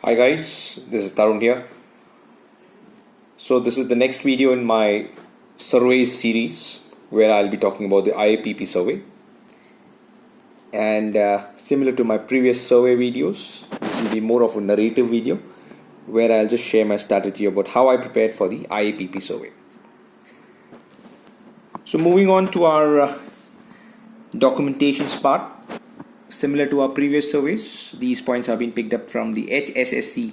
Hi guys, this is Tarun here. So this is the next video in my surveys series where I'll be talking about the IAPP survey. And similar to my previous survey videos, this will be more of a narrative video where I'll just share my strategy about how I prepared for the IAPP survey. So moving on to our documentations part. Similar to our previous surveys, these points have been picked up from the HSSC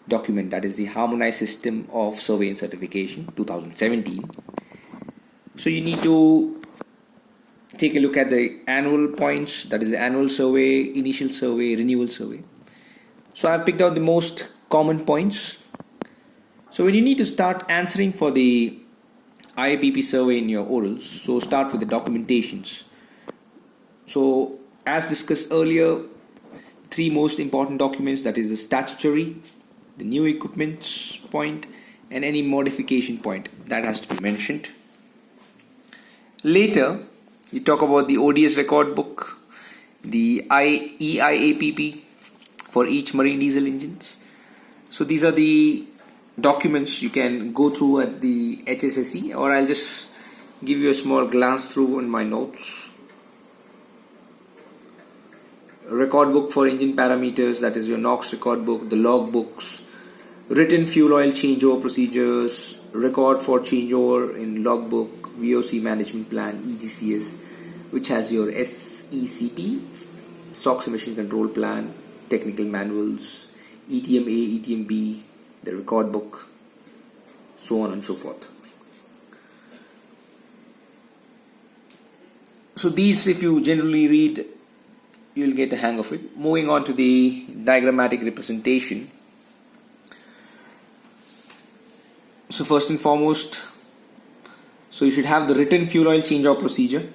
document, that is the Harmonized System of Survey and Certification 2017. So you need to take a look at the annual points, that is the annual survey, initial survey, renewal survey. So I've picked out the most common points. So when you need to start answering for the IAPP survey in your orals, so start with the documentations. So as discussed earlier, three most important documents, that is the statutory, the new equipment point, and any modification point that has to be mentioned. Later, you talk about the ODS record book, the EIAPP for each marine diesel engines. So these are the documents you can go through at the HSSC, or I'll just give you a small glance through in my notes. Record book for engine parameters, that is your NOx record book, the log books, written fuel oil changeover procedures, record for changeover in logbook, VOC management plan, EGCS, which has your SECP, SOx emission control plan, technical manuals, ETM-A, ETM-B, the record book, so on and so forth. So these, if you generally read, you'll get a hang of it. Moving on to the diagrammatic representation. So first and foremost, so you should have the written fuel oil changeover procedure,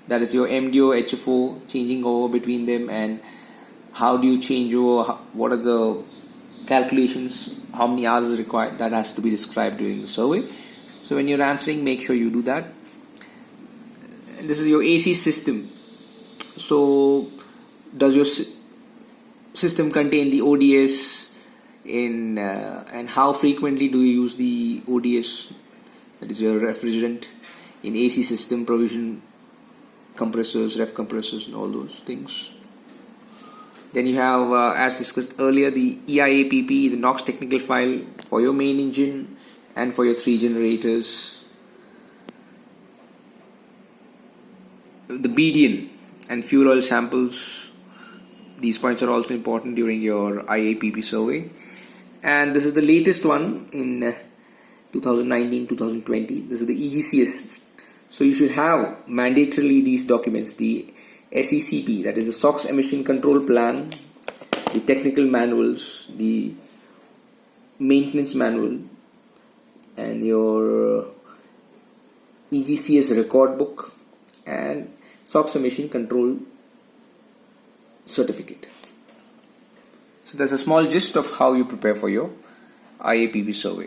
that is your MDO, HFO, changing over between them, and how do you change over, what are the calculations, how many hours is required, that has to be described during the survey. So when you're answering, make sure you do that. And this is your AC system. So does your system contain the ODS and how frequently do you use the ODS, that is your refrigerant, in AC system, provision compressors, ref compressors, and all those things. Then you have, as discussed earlier, the EIAPP, the NOx technical file for your main engine and for your 3 generators. The BDN and fuel oil samples, these points are also important during your IAPP survey. And this is the latest one in 2019-2020. This is the EGCS. So you should have mandatorily these documents, the SECP, that is the SOx emission control plan, the technical manuals, the maintenance manual, and your EGCS record book, and SOx emission control certificate. So that's a small gist of how you prepare for your IAPP survey.